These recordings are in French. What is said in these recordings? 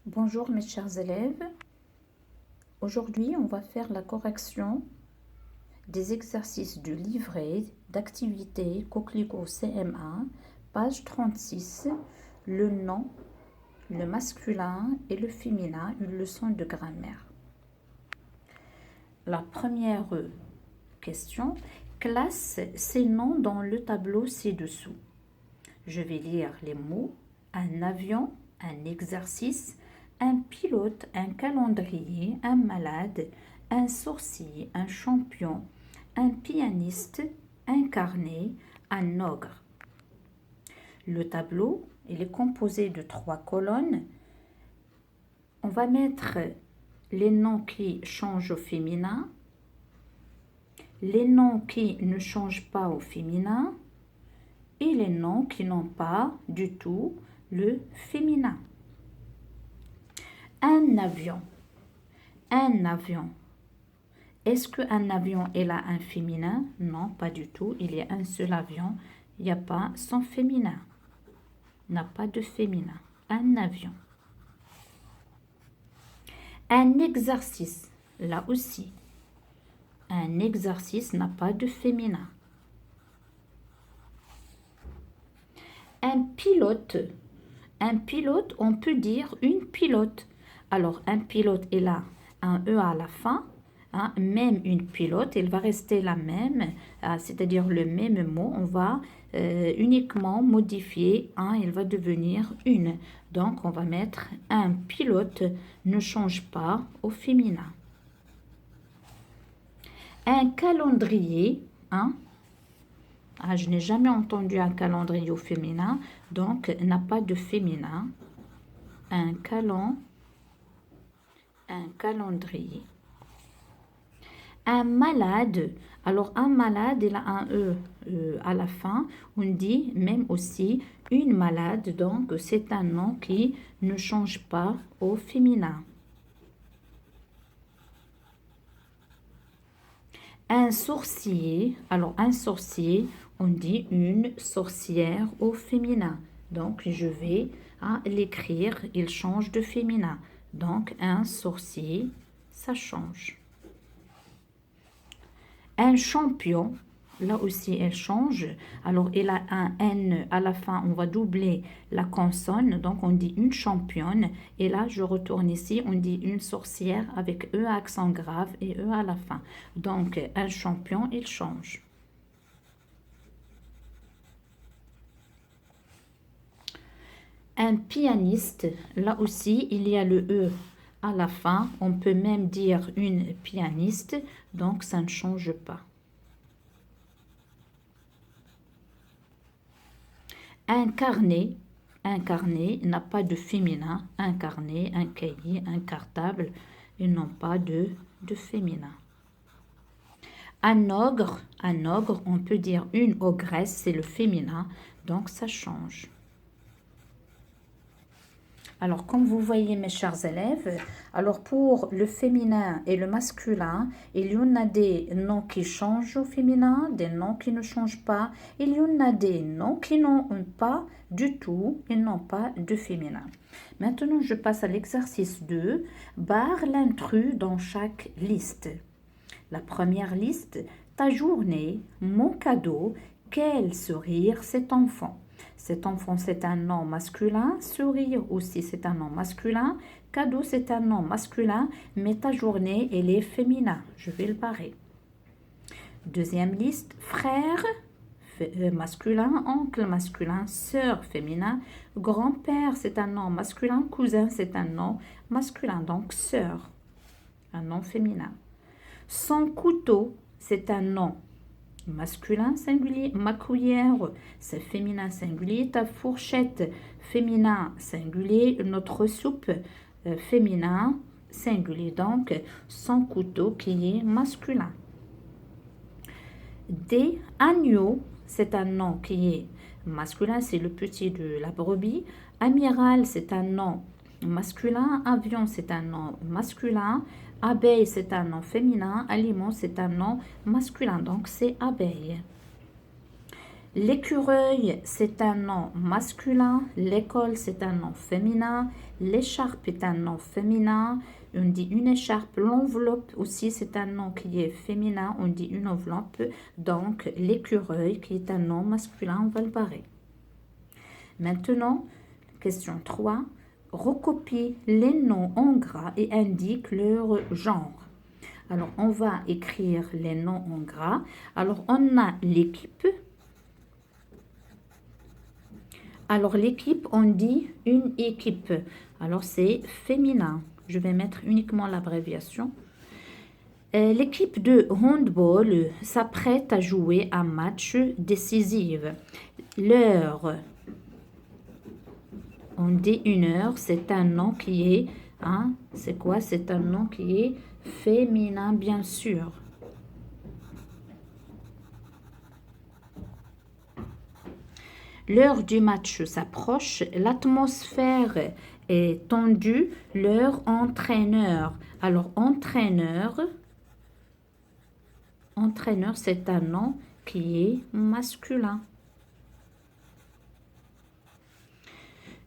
Bonjour mes chers élèves, aujourd'hui on va faire la correction des exercices du livret d'activité Coquelicot CM1, page 36, le nom, le masculin et le féminin, une leçon de grammaire. La première question, classe ces noms dans le tableau ci-dessous. Je vais lire les mots, un avion, un exercice, un pilote, un calendrier, un malade, un sorcier, un champion, un pianiste, un carnet, un ogre. Le tableau, il est composé de 3 colonnes. On va mettre les noms qui changent au féminin, les noms qui ne changent pas au féminin et les noms qui n'ont pas du tout le féminin. Un avion. Un avion. Est-ce qu'un avion est là un féminin? Non, pas du tout. Il y a un seul avion. Il n'y a pas son féminin. Il n'a pas de féminin. Un avion. Un exercice. Là aussi. Un exercice n'a pas de féminin. Un pilote. Un pilote, on peut dire une pilote. Alors, un pilote est là, un E à la fin. Hein, même une pilote, elle va rester la même, c'est-à-dire le même mot. On va uniquement modifier un, il va devenir une. Donc, on va mettre un pilote ne change pas au féminin. Un calendrier, hein, je n'ai jamais entendu un calendrier au féminin, donc n'a pas de féminin. Un calendrier. Un malade, alors un malade, il a un E à la fin, on dit même aussi une malade, donc c'est un nom qui ne change pas au féminin. Un sorcier, alors un sorcier, on dit une sorcière au féminin. Donc je vais l'écrire, il change de féminin. Donc un sorcier, ça change. Un champion, là aussi elle change. Alors il a un N à la fin, on va doubler la consonne. Donc on dit une championne. Et là je retourne ici, on dit une sorcière avec E accent grave et E à la fin. Donc un champion, il change. Un pianiste, là aussi il y a le E à la fin. On peut même dire une pianiste, donc ça ne change pas. Un carnet n'a pas de féminin. Un carnet, un cahier, un cartable, ils n'ont pas de féminin. Un ogre, on peut dire une ogresse, c'est le féminin, donc ça change. Alors, comme vous voyez, mes chers élèves, alors pour le féminin et le masculin, il y en a des noms qui changent au féminin, des noms qui ne changent pas. Il y en a des noms qui n'ont pas du tout, ils n'ont pas de féminin. Maintenant, je passe à l'exercice 2. Barre l'intrus dans chaque liste. La première liste, ta journée, mon cadeau, quel sourire cet enfant. Cet enfant, c'est un nom masculin. Sourire aussi, c'est un nom masculin. Cadeau, c'est un nom masculin. Mais ta journée, elle est féminin. Je vais le barrer. Deuxième liste, frère masculin, oncle masculin, sœur féminin. Grand-père, c'est un nom masculin. Cousin, c'est un nom masculin. Donc, sœur, un nom féminin. Son couteau, c'est un nom masculin singulier. Ma cuillère, c'est féminin singulier. Ta fourchette, féminin singulier. Notre soupe, féminin singulier. Donc, son couteau qui est masculin. Des agneaux, c'est un nom qui est masculin, c'est le petit de la brebis. Amiral, c'est un nom masculin. Avion, c'est un nom masculin. Abeille, c'est un nom féminin. Aliment, c'est un nom masculin. Donc, c'est abeille. L'écureuil, c'est un nom masculin. L'école, c'est un nom féminin. L'écharpe est un nom féminin. On dit une écharpe. L'enveloppe aussi, c'est un nom qui est féminin. On dit une enveloppe. Donc, l'écureuil, qui est un nom masculin, on va le barrer. Maintenant, question 3. Recopie les noms en gras et indique leur genre. Alors, on va écrire les noms en gras. Alors, on a l'équipe. Alors, l'équipe, on dit une équipe. Alors, c'est féminin. Je vais mettre uniquement l'abréviation. L'équipe de handball s'apprête à jouer un match décisif. L'heure, on dit une heure, c'est un nom qui est, c'est quoi? C'est un nom qui est féminin, bien sûr. L'heure du match s'approche, l'atmosphère est tendue, leur entraîneur. Alors, entraîneur, c'est un nom qui est masculin.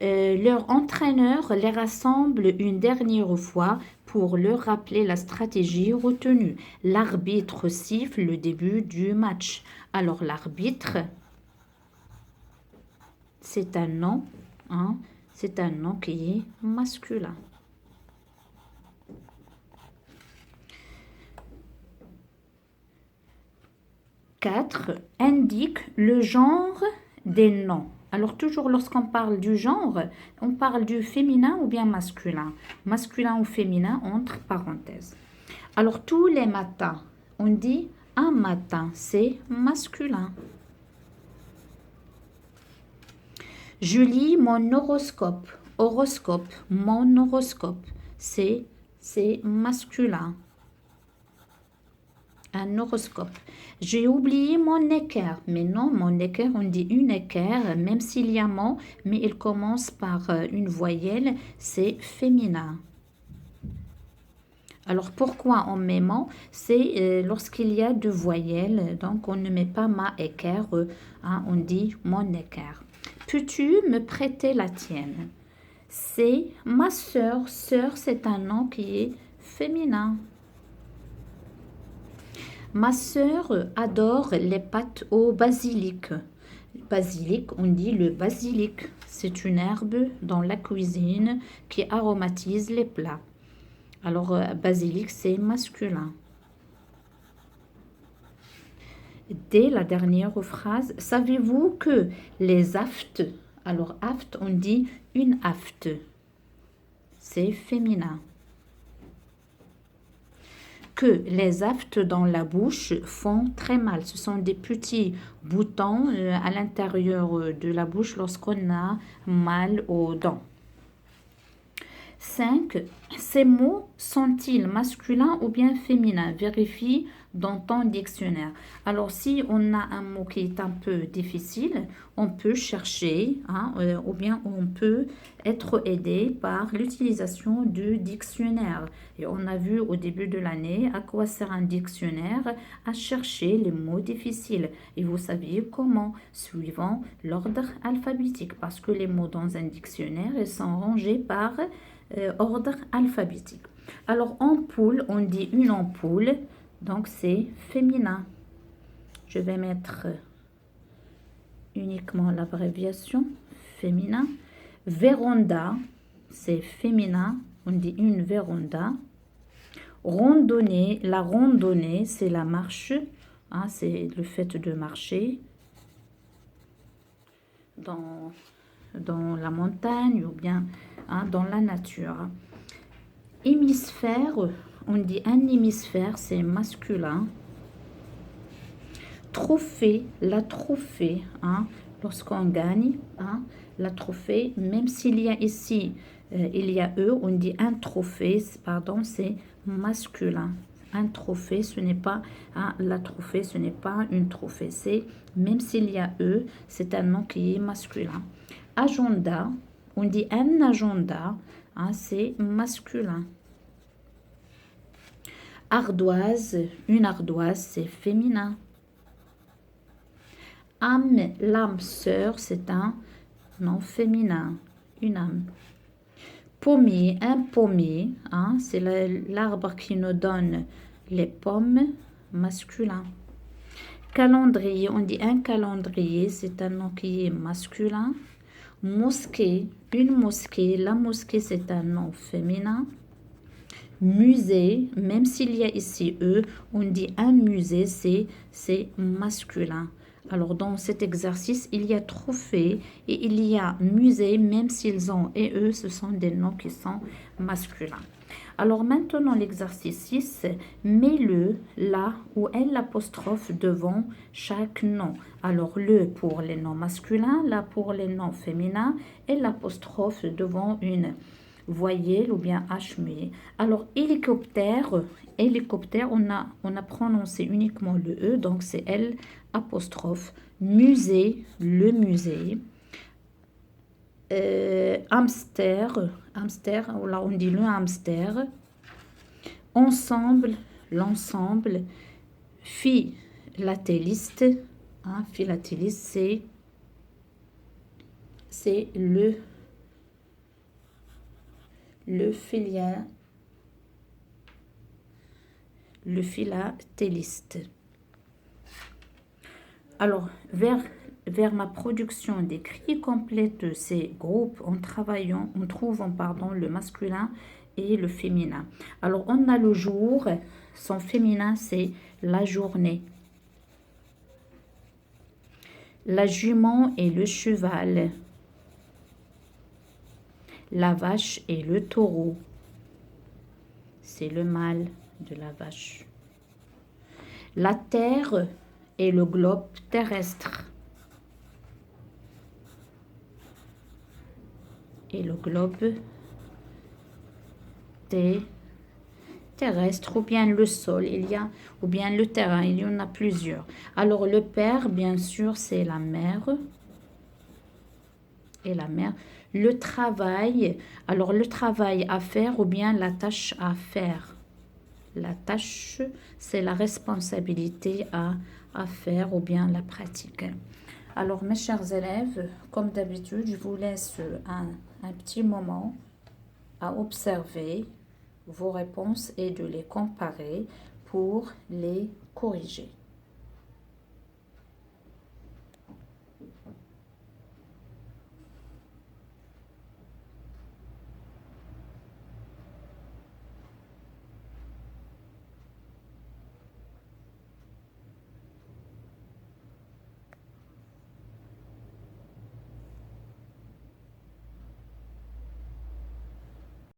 Leur entraîneur les rassemble une dernière fois pour leur rappeler la stratégie retenue. L'arbitre siffle le début du match. Alors, l'arbitre, c'est un nom, c'est un nom qui est masculin. Quatre, indique le genre des noms. Alors, toujours lorsqu'on parle du genre, on parle du féminin ou bien masculin. Masculin ou féminin entre parenthèses. Alors, tous les matins, on dit un matin, c'est masculin. Je lis mon horoscope. Horoscope, mon horoscope, c'est masculin. Un horoscope. J'ai oublié mon équerre. Mais non, mon équerre, on dit une équerre, même s'il y a mon, mais il commence par une voyelle, c'est féminin. Alors, pourquoi on met mon? C'est lorsqu'il y a deux voyelles, donc on ne met pas ma équerre, on dit mon équerre. Peux-tu me prêter la tienne? C'est ma sœur. Sœur, c'est un nom qui est féminin. Ma sœur adore les pâtes au basilic. Basilic, on dit le basilic. C'est une herbe dans la cuisine qui aromatise les plats. Alors, basilic, c'est masculin. Dès la dernière phrase, savez-vous que les aftes, alors aftes, on dit une afte, c'est féminin. Que les aftes dans la bouche font très mal. Ce sont des petits boutons à l'intérieur de la bouche lorsqu'on a mal aux dents. 5. Ces mots sont-ils masculins ou bien féminins? Vérifie dans ton dictionnaire. Alors, si on a un mot qui est un peu difficile, on peut chercher, ou bien on peut être aidé par l'utilisation du dictionnaire. Et on a vu au début de l'année à quoi sert un dictionnaire, à chercher les mots difficiles. Et vous saviez comment? Suivant l'ordre alphabétique, parce que les mots dans un dictionnaire, ils sont rangés par ordre alphabétique. Alors, ampoule, on dit une ampoule, donc c'est féminin. Je vais mettre uniquement l'abréviation féminin. Véranda, c'est féminin, on dit une véranda. Randonnée, la randonnée, c'est la marche, c'est le fait de marcher dans la montagne ou bien dans la nature. Hémisphère, on dit un hémisphère, c'est masculin. Trophée, la trophée, lorsqu'on gagne, la trophée, même s'il y a ici, il y a E, on dit un trophée, pardon, c'est masculin. Un trophée, ce n'est pas, la trophée, ce n'est pas une trophée, c'est, même s'il y a E, c'est un nom qui est masculin. Agenda, on dit un agenda, c'est masculin. Ardoise, une ardoise, c'est féminin. Âme, l'âme sœur, c'est un nom féminin, une âme. Pommier, un pommier, hein, c'est l'arbre qui nous donne les pommes, masculin. Calendrier, on dit un calendrier, c'est un nom qui est masculin. Mosquée, une mosquée, la mosquée c'est un nom féminin. Musée, même s'il y a ici E, on dit un musée, c'est masculin. Alors dans cet exercice, il y a trophée et il y a musée, même s'ils ont et eux, ce sont des noms qui sont masculins. Alors maintenant l'exercice 6, mets-le là ou L apostrophe devant chaque nom. Alors le pour les noms masculins, là pour les noms féminins et l'apostrophe devant une voyelle ou bien H muet. Alors hélicoptère, on a prononcé uniquement le E, donc c'est L apostrophe. Musée, le musée. Hamster, là on dit le hamster. Ensemble, l'ensemble. Philatéliste, hein, philatéliste, c'est le philatéliste. Alors, vers ma production d'écrit complète ces groupes en trouvant le masculin et le féminin. Alors, on a le jour, son féminin, c'est la journée. La jument et le cheval. La vache et le taureau. C'est le mâle de la vache. La terre et le globe terrestre. Et le globe terrestre, ou bien le sol, ou bien le terrain, il y en a plusieurs. Alors le père, bien sûr, c'est la mère. Et la mère. Le travail, alors le travail à faire ou bien la tâche à faire. La tâche, c'est la responsabilité à faire ou bien la pratique. Alors mes chers élèves, comme d'habitude, je vous laisse un petit moment à observer vos réponses et de les comparer pour les corriger.